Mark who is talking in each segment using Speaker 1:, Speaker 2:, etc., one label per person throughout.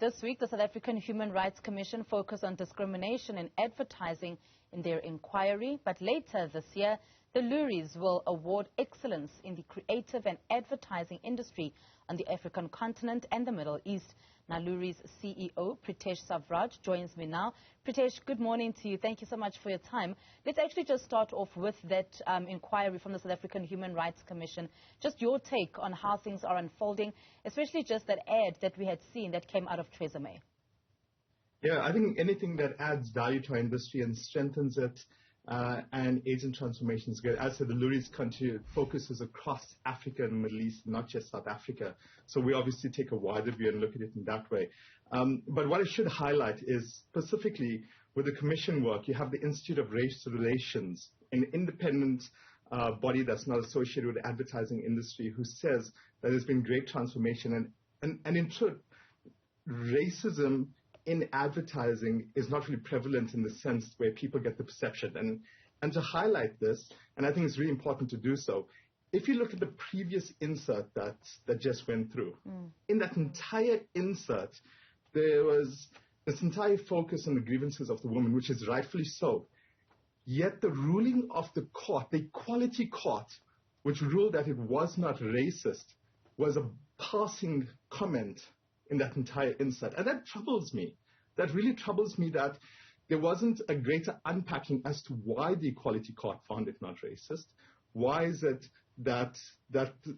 Speaker 1: This week, the South African Human Rights Commission focused on discrimination in advertising in their inquiry. But later this year, the Loeries will award excellence in the creative and advertising industry on the African continent and the Middle East. Now, Loeries CEO Preetesh Sewraj joins me now. Preetesh, good morning to you. Thank you so much for your time. Let's actually just start off with that inquiry from the South African Human Rights Commission. Just your take on how things are unfolding, especially just that ad that we had seen that came out of Theresa May.
Speaker 2: Yeah, I think anything that adds value to our industry and strengthens it and aids in transformation is good. As I said, the Loeries country focuses across Africa and the Middle East, not just South Africa. So we obviously take a wider view and look at it in that way. But what I should highlight is specifically with the commission work, you have the Institute of Race Relations, an independent body that's not associated with the advertising industry, who says that there's been great transformation. And in truth, racism in advertising is not really prevalent in the sense where people get the perception. And to highlight this, and I think it's really important to do so, if you look at the previous insert that just went through, in that entire insert, there was this entire focus on the grievances of the woman, which is rightfully so. Yet the ruling of the court, the Equality Court, which ruled that it was not racist, was a passing comment in that entire insert. And that troubles me. That really troubles me that there wasn't a greater unpacking as to why the Equality Court found it not racist. Why is it that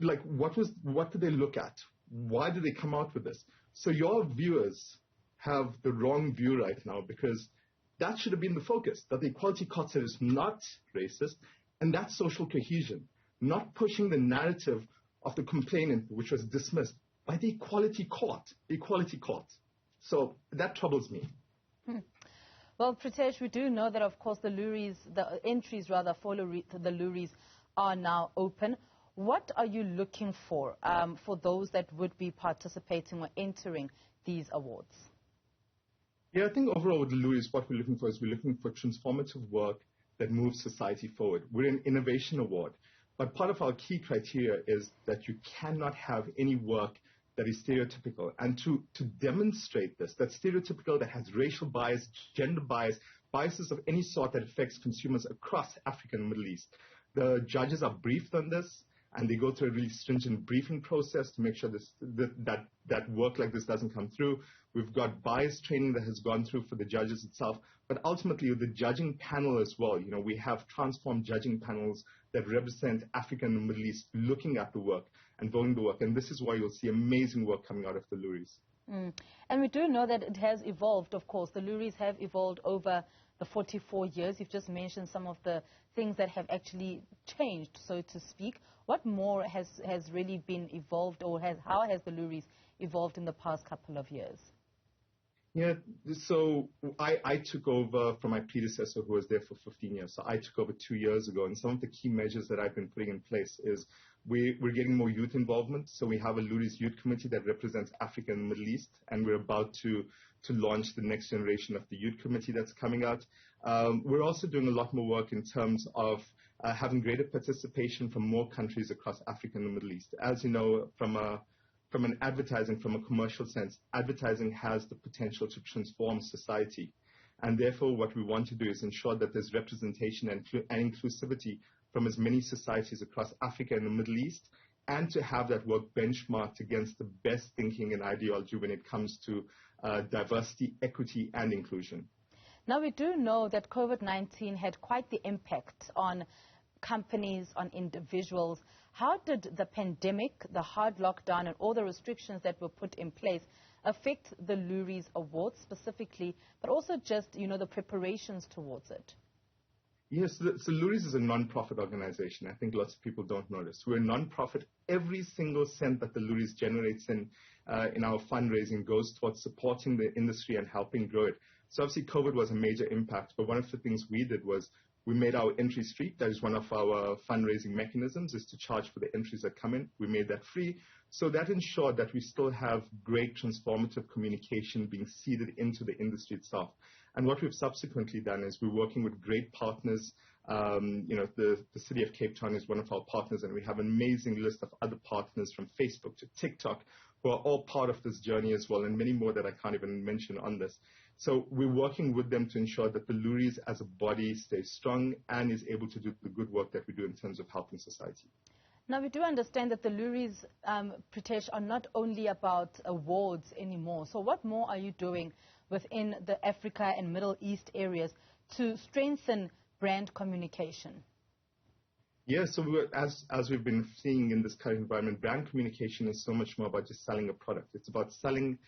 Speaker 2: like, what did they look at? Why did they come out with this? So your viewers have the wrong view right now, because that should have been the focus, that the Equality Court said it's not racist, and that's social cohesion, not pushing the narrative of the complainant, which was dismissed by the Equality Court. The Equality Court. So that troubles me.
Speaker 1: Well, Preetesh, we do know that, of course, the entries for the Loeries are now open. What are you looking for those that would be participating or entering these awards?
Speaker 2: Yeah, I think overall with the Loeries, what we're looking for is we're looking for transformative work that moves society forward. We're an innovation award. But part of our key criteria is that you cannot have any work that is stereotypical. And to demonstrate this, that stereotypical, that has racial bias, gender bias, biases of any sort that affects consumers across Africa and the Middle East. The judges are briefed on this, and they go through a really stringent briefing process to make sure that work like this doesn't come through. We've got bias training that has gone through for the judges itself, but ultimately with the judging panel as well. You know, we have transformed judging panels that represent Africa and the Middle East looking at the work and voting the work. And this is why you'll see amazing work coming out of the Loeries.
Speaker 1: And we do know that it has evolved, of course. The Loeries have evolved over the 44 years. You've just mentioned some of the things that have actually changed, so to speak. What more has really been evolved, or how has the Loeries evolved in the past couple of years?
Speaker 2: Yeah, so I took over from my predecessor who was there for 15 years. So I took over 2 years ago, and some of the key measures that I've been putting in place is we're getting more youth involvement. So we have a Loeries Youth Committee that represents Africa and the Middle East, and we're about to launch the next generation of the Youth Committee that's coming out. We're also doing a lot more work in terms of having greater participation from more countries across Africa and the Middle East. As you know, from an advertising, from a commercial sense, advertising has the potential to transform society. And therefore, what we want to do is ensure that there's representation and inclusivity from as many societies across Africa and the Middle East, and to have that work benchmarked against the best thinking and ideology when it comes to diversity, equity, and inclusion.
Speaker 1: Now, we do know that COVID-19 had quite the impact on companies, on individuals. How did the pandemic, the hard lockdown, and all the restrictions that were put in place affect the Loeries Awards specifically, but also just, the preparations towards it?
Speaker 2: Yes, so Loeries is a non-profit organization. I think lots of people don't know this. We're a non-profit. Every single cent that the Loeries generates in our fundraising goes towards supporting the industry and helping grow it. So obviously COVID was a major impact, but one of the things we did was we made our entry street. That is one of our fundraising mechanisms, is to charge for the entries that come in. We made that free. So that ensured that we still have great transformative communication being seeded into the industry itself. And what we've subsequently done is we're working with great partners. The city of Cape Town is one of our partners, and we have an amazing list of other partners from Facebook to TikTok who are all part of this journey as well, and many more that I can't even mention on this. So we're working with them to ensure that the Loeries as a body stays strong and is able to do the good work that we do in terms of helping society.
Speaker 1: Now, we do understand that the Loeries, Preetesh, are not only about awards anymore. So what more are you doing within the Africa and Middle East areas to strengthen brand communication?
Speaker 2: Yeah, so as we've been seeing in this current environment, brand communication is so much more about just selling a product. It's about selling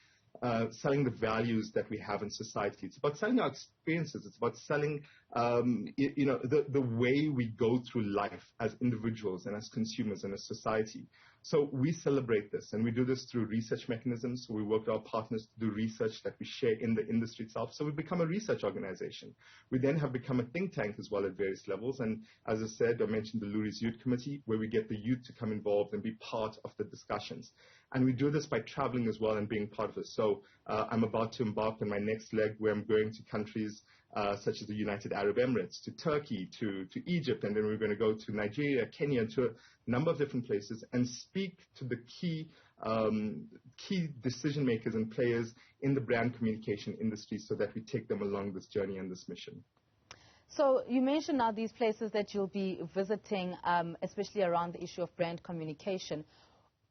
Speaker 2: the values that we have in society. It's about selling our experiences. It's about selling, the way we go through life as individuals and as consumers and as society. So we celebrate this, and we do this through research mechanisms. So we work with our partners to do research that we share in the industry itself. So we've become a research organization. We then have become a think tank as well at various levels. And as I said, I mentioned the Loeries Youth Committee, where we get the youth to come involved and be part of the discussions. And we do this by traveling as well and being part of it. So I'm about to embark on my next leg, where I'm going to countries such as the United Arab Emirates, to Turkey, to Egypt, and then we're going to go to Nigeria, Kenya, to a number of different places and speak to the key decision makers and players in the brand communication industry so that we take them along this journey and this mission.
Speaker 1: So you mentioned now these places that you'll be visiting, especially around the issue of brand communication.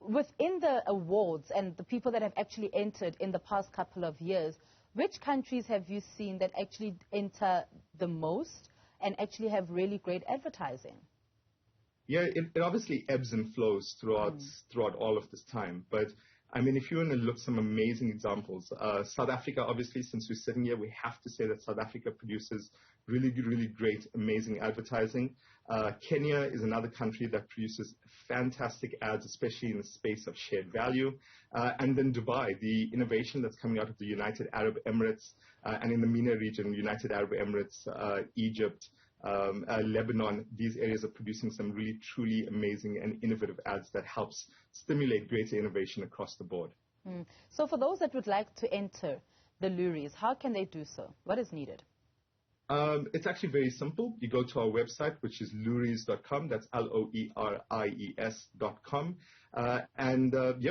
Speaker 1: Within the awards and the people that have actually entered in the past couple of years, which countries have you seen that actually enter the most and actually have really great advertising?
Speaker 2: Yeah, it obviously ebbs and flows throughout all of this time. But I mean, if you want to look some amazing examples, South Africa, obviously, since we're sitting here, we have to say that South Africa produces really great, amazing advertising. Kenya is another country that produces fantastic ads, especially in the space of shared value. And then Dubai, the innovation that's coming out of the United Arab Emirates and in the MENA region, United Arab Emirates, Egypt, Lebanon, these areas are producing some really truly amazing and innovative ads that helps stimulate greater innovation across the board.
Speaker 1: So for those that would like to enter the Loeries, how can they do so? What is needed?
Speaker 2: It's actually very simple. You go to our website, which is loeries.com. That's LOERIES.com.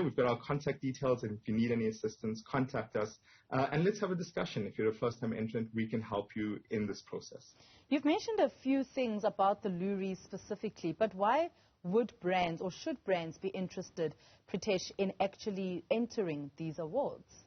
Speaker 2: We've got our contact details, and if you need any assistance, contact us. And let's have a discussion. If you're a first-time entrant, we can help you in this process.
Speaker 1: You've mentioned a few things about the Loeries specifically, but why would brands or should brands be interested, Preetesh, in actually entering these awards?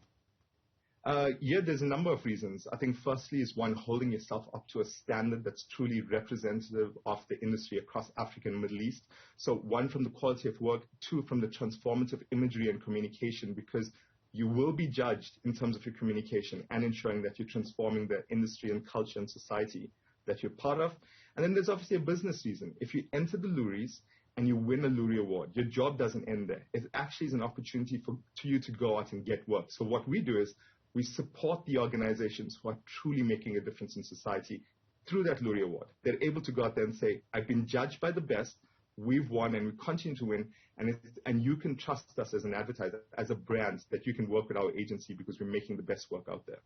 Speaker 2: There's a number of reasons. I think firstly is one, holding yourself up to a standard that's truly representative of the industry across Africa and Middle East. So one, from the quality of work, two, from the transformative imagery and communication, because you will be judged in terms of your communication and ensuring that you're transforming the industry and culture and society that you're part of. And then there's obviously a business reason. If you enter the Loeries and you win a Loerie Award, your job doesn't end there. It actually is an opportunity for you to go out and get work. So what we do is we support the organizations who are truly making a difference in society through that Loerie Award. They're able to go out there and say, I've been judged by the best, we've won and we continue to win, and you can trust us as an advertiser, as a brand, that you can work with our agency because we're making the best work out there.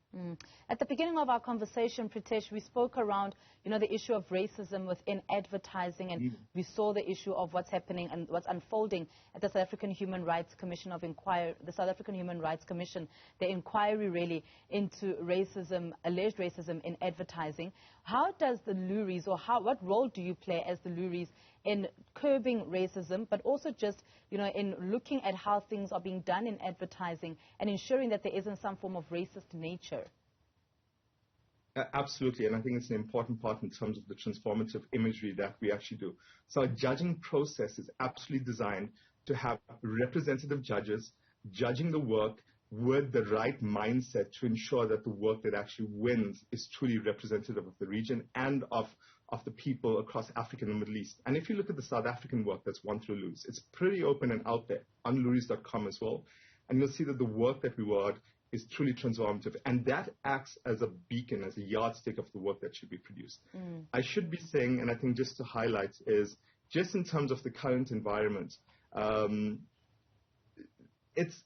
Speaker 1: At the beginning of our conversation, Preetesh, we spoke around, the issue of racism within advertising, and we saw the issue of what's happening and what's unfolding at the South African Human Rights Commission the South African Human Rights Commission, the inquiry really into racism, alleged racism in advertising. How does the Loeries, or what role do you play as the Loeries in curbing racism, but also just, in looking at how things are being done in advertising and ensuring that there isn't some form of racist nature?
Speaker 2: Absolutely, and I think it's an important part in terms of the transformative imagery that we actually do. So our judging process is absolutely designed to have representative judges judging the work with the right mindset to ensure that the work that actually wins is truly representative of the region and of the people across Africa and the Middle East. And if you look at the South African work that's won through Loeries, it's pretty open and out there on Loeries.com as well. And you'll see that the work that we award is truly transformative. And that acts as a beacon, as a yardstick of the work that should be produced. I should be saying, and I think just to highlight, is just in terms of the current environment, it's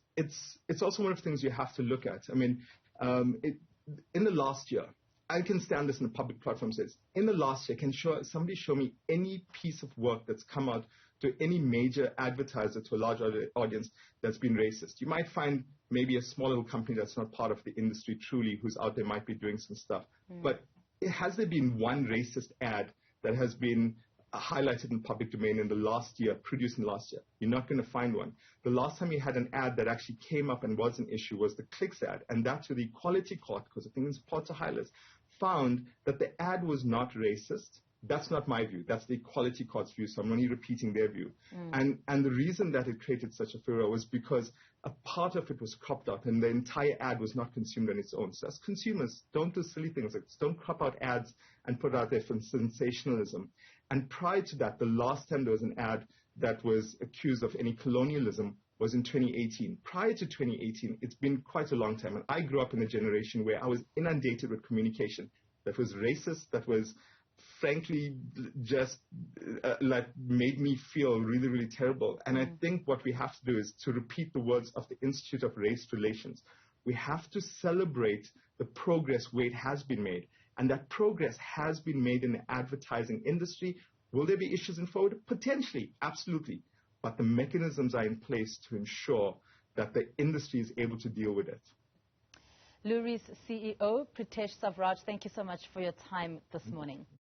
Speaker 2: also one of the things you have to look at. I mean, in the last year, I can stand this in a public platform and say, in the last year, can somebody show me any piece of work that's come out to any major advertiser, to a large audience that's been racist. You might find maybe a small little company that's not part of the industry truly who's out there might be doing some stuff. But has there been one racist ad that has been highlighted in public domain in the last year, produced in the last year? You're not going to find one. The last time we had an ad that actually came up and was an issue was the Clicks ad, and that to the Equality Court, because I think it's part of highlights, found that the ad was not racist. That's not my view. That's the Equality Court's view, so I'm only repeating their view. And the reason that it created such a furor was because a part of it was cropped out, and the entire ad was not consumed on its own. So as consumers, don't do silly things like this. Don't crop out ads and put it out there for sensationalism. And prior to that, the last time there was an ad that was accused of any colonialism was in 2018. Prior to 2018, it's been quite a long time. And I grew up in a generation where I was inundated with communication that was racist, that was frankly just like made me feel really, really terrible. And I think what we have to do is to repeat the words of the Institute of Race Relations. We have to celebrate the progress where it has been made. And that progress has been made in the advertising industry. Will there be issues in forward? Potentially, absolutely. But the mechanisms are in place to ensure that the industry is able to deal with it.
Speaker 1: Loeries CEO Preetesh Sewraj, thank you so much for your time this morning.